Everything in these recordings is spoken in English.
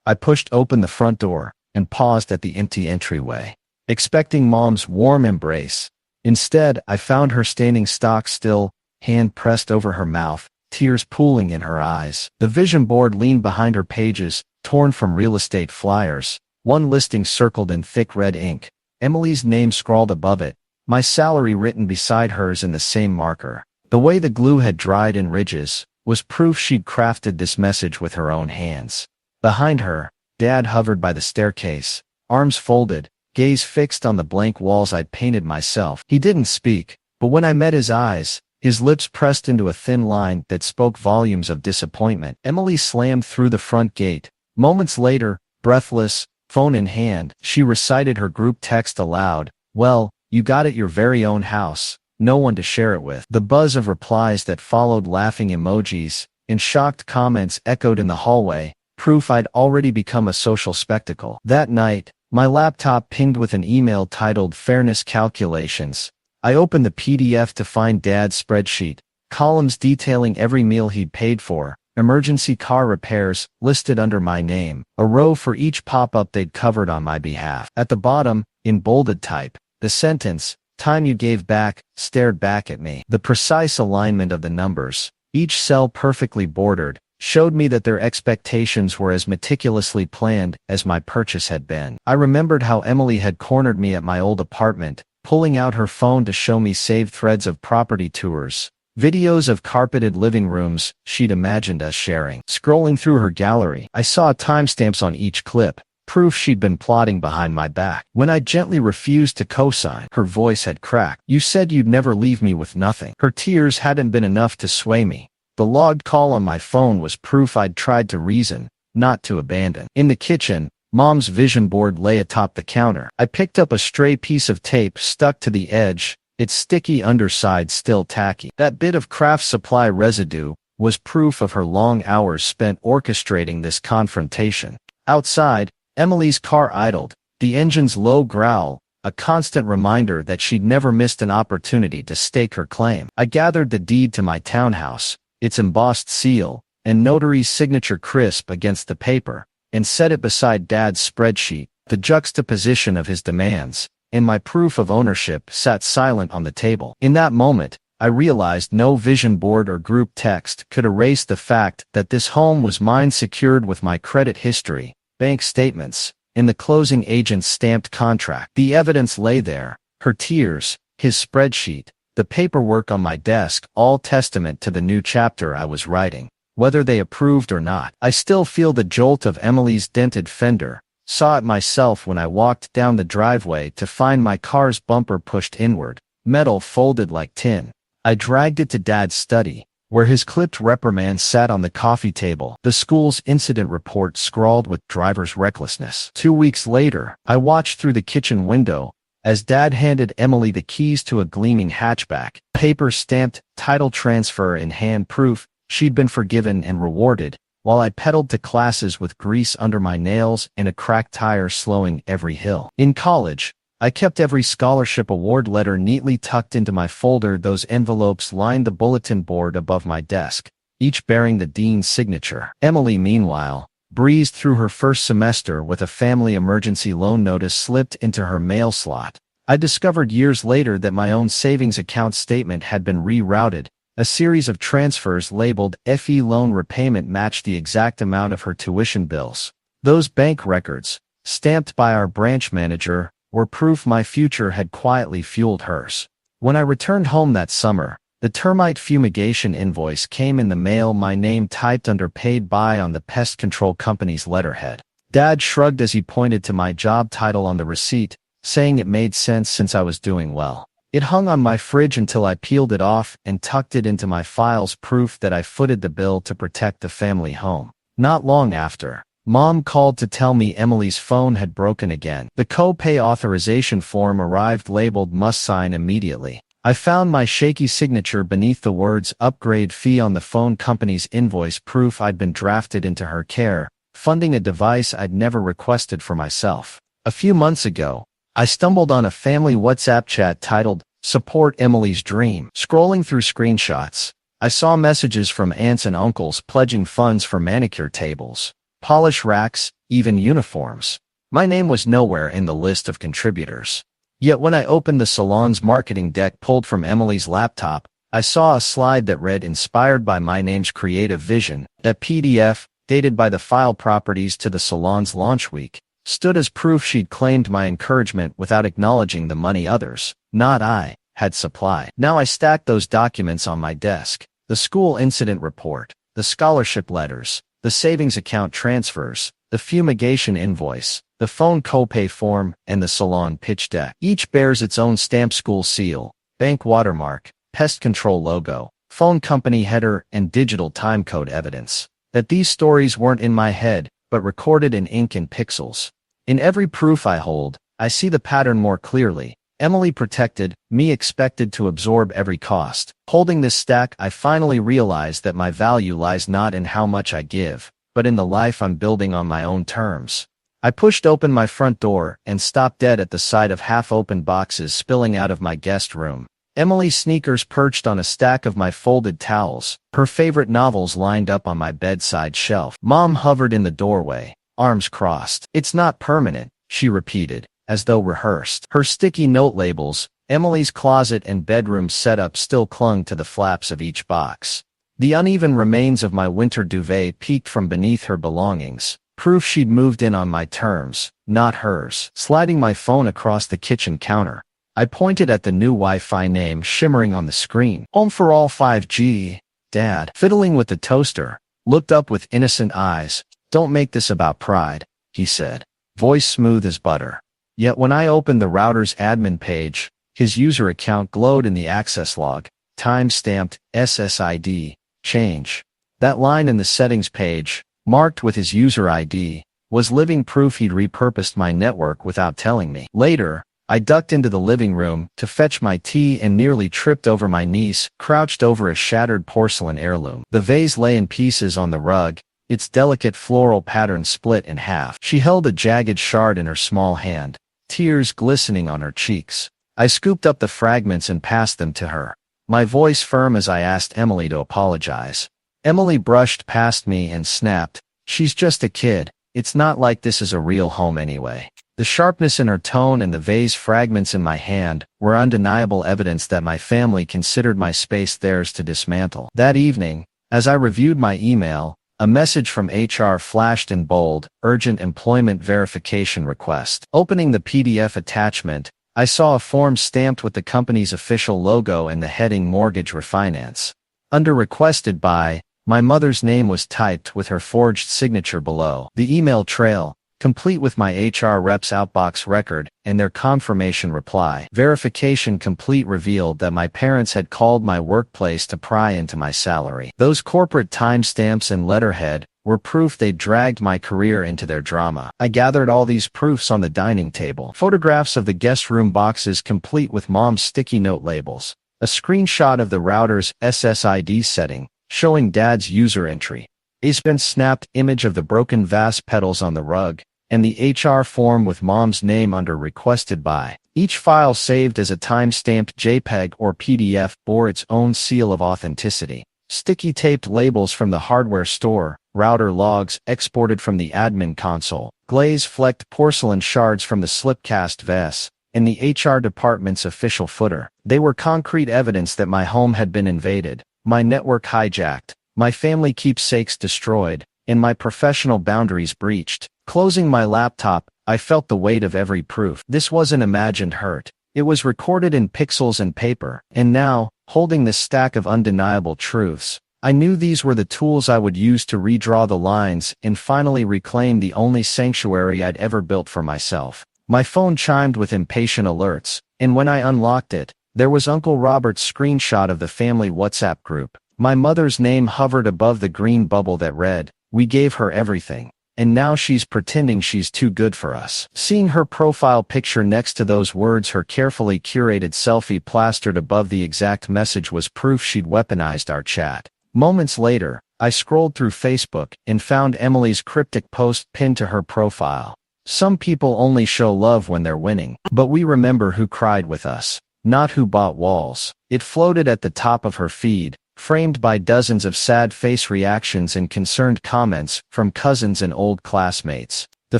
I pushed open the front door and paused at the empty entryway, expecting Mom's warm embrace. Instead, I found her standing stock still, hand pressed over her mouth, tears pooling in her eyes. The vision board leaned behind her pages, torn from real estate flyers, one listing circled in thick red ink, Emily's name scrawled above it, my salary written beside hers in the same marker. The way the glue had dried in ridges was proof she'd crafted this message with her own hands. Behind her, Dad hovered by the staircase, arms folded, gaze fixed on the blank walls I'd painted myself. He didn't speak, but when I met his eyes, his lips pressed into a thin line that spoke volumes of disappointment. Emily slammed through the front gate. Moments later, breathless, phone in hand, she recited her group text aloud. Well, you got it, your very own house. No one to share it with. The buzz of replies that followed, laughing emojis and shocked comments echoed in the hallway, proof I'd already become a social spectacle. That night, my laptop pinged with an email titled Fairness Calculations. I opened the PDF to find Dad's spreadsheet, columns detailing every meal he'd paid for, emergency car repairs listed under my name, a row for each pop-up they'd covered on my behalf. At the bottom, in bolded type, the sentence, "Time you gave back," stared back at me. The precise alignment of the numbers, each cell perfectly bordered, showed me that their expectations were as meticulously planned as my purchase had been. I remembered how Emily had cornered me at my old apartment, pulling out her phone to show me saved threads of property tours, videos of carpeted living rooms she'd imagined us sharing. Scrolling through her gallery, I saw timestamps on each clip, proof she'd been plotting behind my back. When I gently refused to co-sign, her voice had cracked. "You said you'd never leave me with nothing." Her tears hadn't been enough to sway me. The logged call on my phone was proof I'd tried to reason, not to abandon. In the kitchen, Mom's vision board lay atop the counter. I picked up a stray piece of tape stuck to the edge, its sticky underside still tacky. That bit of craft supply residue was proof of her long hours spent orchestrating this confrontation. Outside, Emily's car idled, the engine's low growl, a constant reminder that she'd never missed an opportunity to stake her claim. I gathered the deed to my townhouse, its embossed seal, and notary's signature crisp against the paper, and set it beside Dad's spreadsheet. The juxtaposition of his demands and my proof of ownership sat silent on the table. In that moment, I realized no vision board or group text could erase the fact that this home was mine, secured with my credit history, bank statements, and the closing agent's stamped contract. The evidence lay there, her tears, his spreadsheet, the paperwork on my desk, all testament to the new chapter I was writing. Whether they approved or not, I still feel the jolt of Emily's dented fender, saw it myself when I walked down the driveway to find my car's bumper pushed inward, metal folded like tin. I dragged it to Dad's study, where his clipped reprimand sat on the coffee table, the school's incident report scrawled with driver's recklessness. 2 weeks later, I watched through the kitchen window as Dad handed Emily the keys to a gleaming hatchback, paper stamped, title transfer in hand, proof she'd been forgiven and rewarded, while I pedaled to classes with grease under my nails and a cracked tire slowing every hill. In college, I kept every scholarship award letter neatly tucked into my folder. Those envelopes lined the bulletin board above my desk, each bearing the dean's signature. Emily, meanwhile, breezed through her first semester with a family emergency loan notice slipped into her mail slot. I discovered years later that my own savings account statement had been rerouted. A series of transfers labeled FE loan repayment matched the exact amount of her tuition bills. Those bank records, stamped by our branch manager, were proof my future had quietly fueled hers. When I returned home that summer, the termite fumigation invoice came in the mail, my name typed under "paid by" on the pest control company's letterhead. Dad shrugged as he pointed to my job title on the receipt, saying it made sense since I was doing well. It hung on my fridge until I peeled it off and tucked it into my files, proof that I footed the bill to protect the family home. Not long after, Mom called to tell me Emily's phone had broken again. The co-pay authorization form arrived labeled "must sign immediately." I found my shaky signature beneath the words "upgrade fee" on the phone company's invoice, proof I'd been drafted into her care, funding a device I'd never requested for myself. A few months ago, I stumbled on a family WhatsApp chat titled "Support Emily's Dream." Scrolling through screenshots, I saw messages from aunts and uncles pledging funds for manicure tables, polish racks, even uniforms. My name was nowhere in the list of contributors. Yet when I opened the salon's marketing deck pulled from Emily's laptop, I saw a slide that read "Inspired by my name's creative vision." That PDF, dated by the file properties to the salon's launch week, stood as proof she'd claimed my encouragement without acknowledging the money others, not I, had supplied. Now I stacked those documents on my desk: the school incident report, the scholarship letters, the savings account transfers, the fumigation invoice, the phone copay form, and the salon pitch deck. Each bears its own stamp, school seal, bank watermark, pest control logo, phone company header, and digital timecode evidence that these stories weren't in my head, but recorded in ink and pixels. In every proof I hold, I see the pattern more clearly. Emily protected, me expected to absorb every cost. Holding this stack, I finally realized that my value lies not in how much I give, but in the life I'm building on my own terms. I pushed open my front door and stopped dead at the sight of half-open boxes spilling out of my guest room. Emily's sneakers perched on a stack of my folded towels, her favorite novels lined up on my bedside shelf. Mom hovered in the doorway, arms crossed. "It's not permanent," she repeated, as though rehearsed. Her sticky note labels, Emily's closet and bedroom setup still clung to the flaps of each box. The uneven remains of my winter duvet peeked from beneath her belongings, proof she'd moved in on my terms, not hers. Sliding my phone across the kitchen counter, I pointed at the new Wi-Fi name shimmering on the screen. "Home for all 5G. Dad," fiddling with the toaster, looked up with innocent eyes. "Don't make this about pride," he said, voice smooth as butter. Yet when I opened the router's admin page, his user account glowed in the access log, time-stamped, SSID, change. That line in the settings page, marked with his user ID, was living proof he'd repurposed my network without telling me. Later, I ducked into the living room to fetch my tea and nearly tripped over my niece, crouched over a shattered porcelain heirloom. The vase lay in pieces on the rug, its delicate floral pattern split in half. She held a jagged shard in her small hand, tears glistening on her cheeks. I scooped up the fragments and passed them to her, my voice firm as I asked Emily to apologize. Emily brushed past me and snapped, "She's just a kid. It's not like this is a real home anyway." The sharpness in her tone and the vase fragments in my hand were undeniable evidence that my family considered my space theirs to dismantle. That evening, as I reviewed my email, a message from HR flashed in bold: "Urgent employment verification request." Opening the PDF attachment, I saw a form stamped with the company's official logo and the heading "Mortgage Refinance." Under "Requested by," my mother's name was typed with her forged signature below. The email trail, complete with my HR rep's outbox record and their confirmation reply, "Verification complete," revealed that my parents had called my workplace to pry into my salary. Those corporate timestamps and letterhead were proof they'd dragged my career into their drama. I gathered all these proofs on the dining table: photographs of the guest room boxes complete with Mom's sticky note labels, a screenshot of the router's SSID setting showing Dad's user entry, a snapped image of the broken vase petals on the rug, and the HR form with Mom's name under "Requested by." Each file, saved as a time-stamped JPEG or PDF, bore its own seal of authenticity. Sticky taped labels from the hardware store, router logs exported from the admin console, glaze-flecked porcelain shards from the slipcast vase, and the HR department's official footer. They were concrete evidence that my home had been invaded, my network hijacked, my family keepsakes destroyed, and my professional boundaries breached. Closing my laptop, I felt the weight of every proof. This wasn't imagined hurt. It was recorded in pixels and paper. And now, holding this stack of undeniable truths, I knew these were the tools I would use to redraw the lines and finally reclaim the only sanctuary I'd ever built for myself. My phone chimed with impatient alerts, and when I unlocked it, there was Uncle Robert's screenshot of the family WhatsApp group. My mother's name hovered above the green bubble that read, "We gave her everything, and now she's pretending she's too good for us." Seeing her profile picture next to those words, her carefully curated selfie plastered above the exact message, was proof she'd weaponized our chat. Moments later, I scrolled through Facebook and found Emily's cryptic post pinned to her profile. "Some people only show love when they're winning, but we remember who cried with us, not who bought walls." It floated at the top of her feed, framed by dozens of sad face reactions and concerned comments from cousins and old classmates. The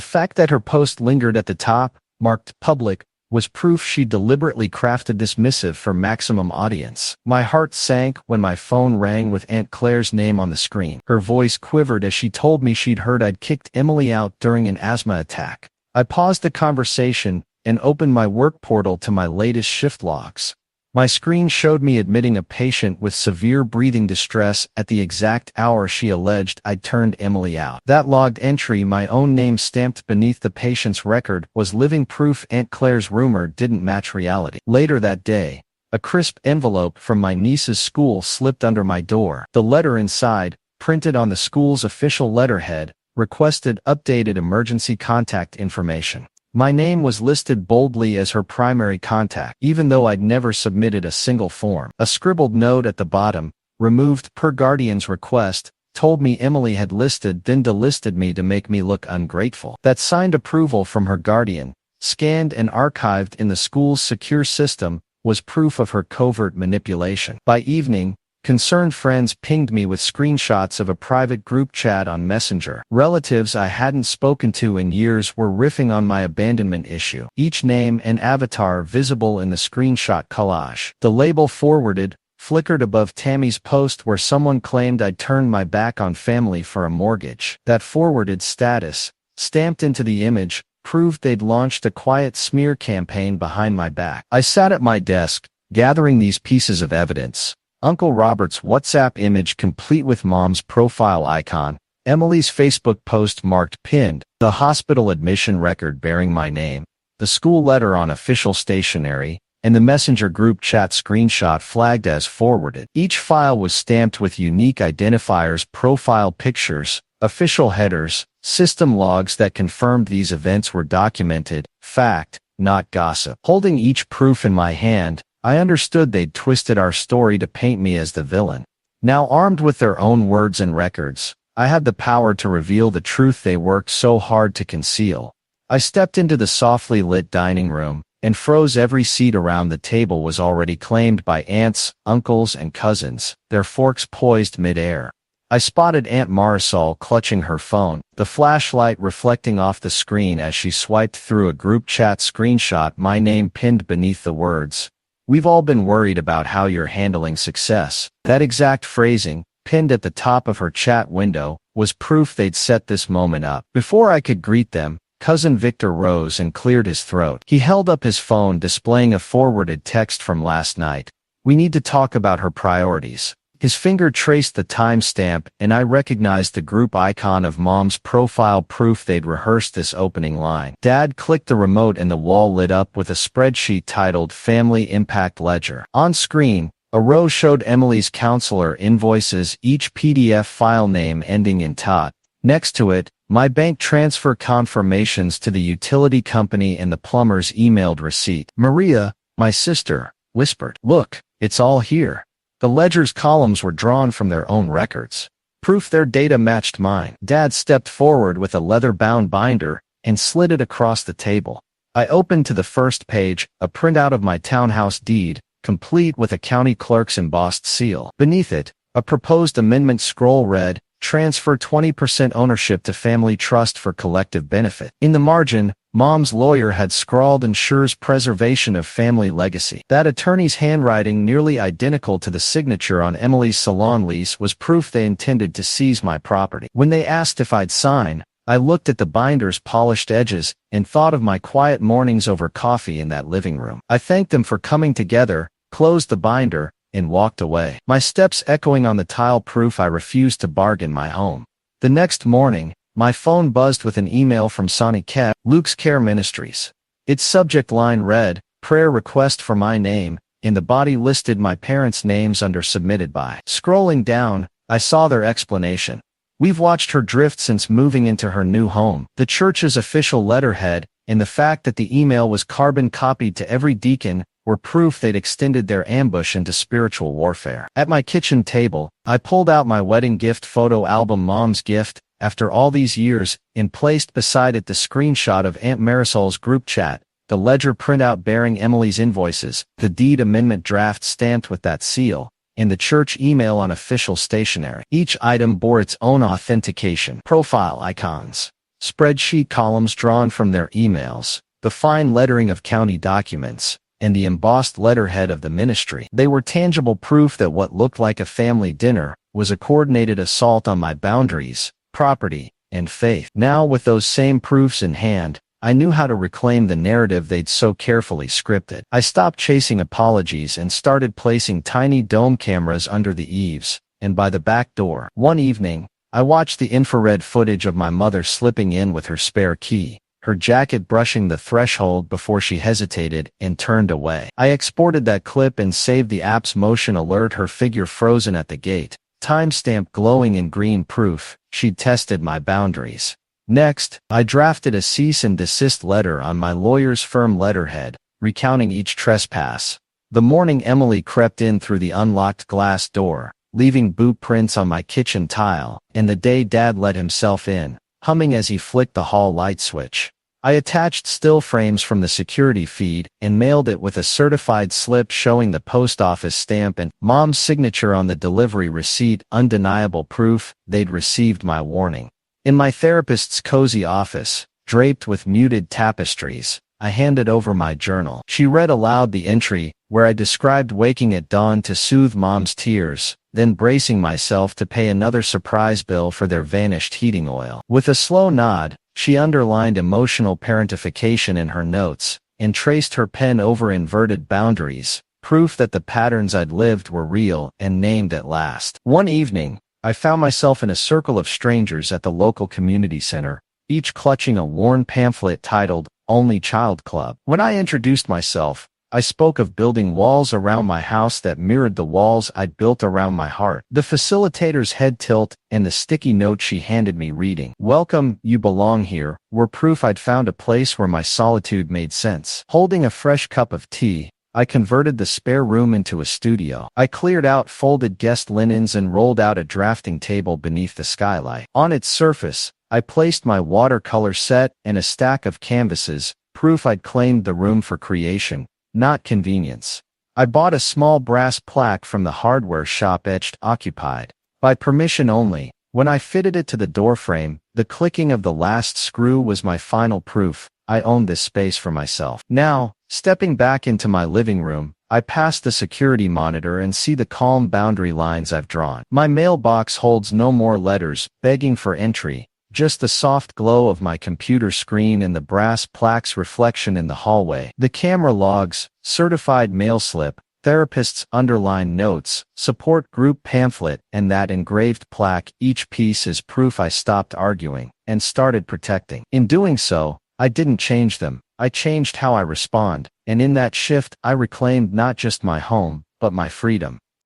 fact that her post lingered at the top, marked public, was proof she deliberately crafted this missive for maximum audience. My heart sank when my phone rang with Aunt Claire's name on the screen. Her voice quivered as she told me she'd heard I'd kicked Emily out during an asthma attack. I paused the conversation and opened my work portal to my latest shift logs. My screen showed me admitting a patient with severe breathing distress at the exact hour she alleged I'd turned Emily out. That logged entry, my own name stamped beneath the patient's record, was living proof Aunt Claire's rumor didn't match reality. Later that day, a crisp envelope from my niece's school slipped under my door. The letter inside, printed on the school's official letterhead, requested updated emergency contact information. My name was listed boldly as her primary contact, even though I'd never submitted a single form. A scribbled note at the bottom, removed per guardian's request, told me Emily had listed then delisted me to make me look ungrateful. That signed approval from her guardian, scanned and archived in the school's secure system, was proof of her covert manipulation. By evening, concerned friends pinged me with screenshots of a private group chat on Messenger. Relatives I hadn't spoken to in years were riffing on my abandonment issue, each name and avatar visible in the screenshot collage. The label forwarded flickered above Tammy's post where someone claimed I'd turned my back on family for a mortgage. That forwarded status, stamped into the image, proved they'd launched a quiet smear campaign behind my back. I sat at my desk, gathering these pieces of evidence. Uncle Robert's WhatsApp image complete with Mom's profile icon, Emily's Facebook post marked pinned, the hospital admission record bearing my name, the school letter on official stationery, and the Messenger group chat screenshot flagged as forwarded. Each file was stamped with unique identifiers, profile pictures, official headers, system logs that confirmed these events were documented, fact, not gossip. Holding each proof in my hand, I understood they'd twisted our story to paint me as the villain. Now armed with their own words and records, I had the power to reveal the truth they worked so hard to conceal. I stepped into the softly lit dining room, and froze. Every seat around the table was already claimed by aunts, uncles, and cousins, their forks poised mid-air. I spotted Aunt Marisol clutching her phone, the flashlight reflecting off the screen as she swiped through a group chat screenshot, my name pinned beneath the words, "We've all been worried about how you're handling success." That exact phrasing, pinned at the top of her chat window, was proof they'd set this moment up. Before I could greet them, Cousin Victor rose and cleared his throat. He held up his phone displaying a forwarded text from last night. "We need to talk about her priorities." His finger traced the timestamp, and I recognized the group icon of Mom's profile, proof they'd rehearsed this opening line. Dad clicked the remote and the wall lit up with a spreadsheet titled Family Impact Ledger. On screen, a row showed Emily's counselor invoices, each PDF file name ending in tot. Next to it, my bank transfer confirmations to the utility company and the plumber's emailed receipt. Maria, my sister, whispered, "Look, it's all here." The ledger's columns were drawn from their own records. Proof their data matched mine. Dad stepped forward with a leather-bound binder and slid it across the table. I opened to the first page, a printout of my townhouse deed, complete with a county clerk's embossed seal. Beneath it, a proposed amendment scroll read, "Transfer 20% ownership to family trust for collective benefit." In the margin, Mom's lawyer had scrawled, "Ensures preservation of family legacy." That attorney's handwriting, nearly identical to the signature on Emily's salon lease, was proof they intended to seize my property. When they asked if I'd sign, I looked at the binder's polished edges and thought of my quiet mornings over coffee in that living room. I thanked them for coming together, closed the binder, and walked away. My steps echoing on the tile, proof I refused to bargain my home. The next morning, my phone buzzed with an email from Sonny Kev, Luke's Care Ministries. Its subject line read, "Prayer request for my name," and the body listed my parents' names under submitted by. Scrolling down, I saw their explanation. "We've watched her drift since moving into her new home." The church's official letterhead, and the fact that the email was carbon copied to every deacon, were proof they'd extended their ambush into spiritual warfare. At my kitchen table, I pulled out my wedding gift photo album, Mom's gift, after all these years, and placed beside it the screenshot of Aunt Marisol's group chat, the ledger printout bearing Emily's invoices, the deed amendment draft stamped with that seal, and the church email on official stationery. Each item bore its own authentication profile icons, spreadsheet columns drawn from their emails, the fine lettering of county documents, and the embossed letterhead of the ministry. They were tangible proof that what looked like a family dinner was a coordinated assault on my boundaries, property, and faith. Now, with those same proofs in hand, I knew how to reclaim the narrative they'd so carefully scripted. I stopped chasing apologies and started placing tiny dome cameras under the eaves and by the back door. One evening, I watched the infrared footage of my mother slipping in with her spare key, her jacket brushing the threshold before she hesitated and turned away. I exported that clip and saved the app's motion alert, her figure frozen at the gate, timestamp glowing in green, proof she'd tested my boundaries. Next, I drafted a cease and desist letter on my lawyer's firm letterhead, recounting each trespass. The morning Emily crept in through the unlocked glass door, leaving boot prints on my kitchen tile, and the day Dad let himself in, humming as he flicked the hall light switch. I attached still frames from the security feed and mailed it with a certified slip showing the post office stamp and Mom's signature on the delivery receipt, undeniable proof they'd received my warning. In my therapist's cozy office, draped with muted tapestries, I handed over my journal. She read aloud the entry, where I described waking at dawn to soothe Mom's tears, then bracing myself to pay another surprise bill for their vanished heating oil. With a slow nod, she underlined emotional parentification in her notes, and traced her pen over inverted boundaries, proof that the patterns I'd lived were real and named at last. One evening, I found myself in a circle of strangers at the local community center, each clutching a worn pamphlet titled, Only Child Club. When I introduced myself, I spoke of building walls around my house that mirrored the walls I'd built around my heart. The facilitator's head tilt and the sticky note she handed me reading, "Welcome, you belong here," were proof I'd found a place where my solitude made sense. Holding a fresh cup of tea, I converted the spare room into a studio. I cleared out folded guest linens and rolled out a drafting table beneath the skylight. On its surface, I placed my watercolor set and a stack of canvases, proof I'd claimed the room for creation, not convenience. I bought a small brass plaque from the hardware shop etched "Occupied. By permission only." When I fitted it to the doorframe, the clicking of the last screw was my final proof I owned this space for myself. Now, stepping back into my living room, I pass the security monitor and see the calm boundary lines I've drawn. My mailbox holds no more letters begging for entry, just the soft glow of my computer screen and the brass plaque's reflection in the hallway. The camera logs, certified mail slip, therapist's underlined notes, support group pamphlet, and that engraved plaque, each piece is proof I stopped arguing and started protecting. In doing so, I didn't change them, I changed how I respond, and in that shift I reclaimed not just my home, but my freedom.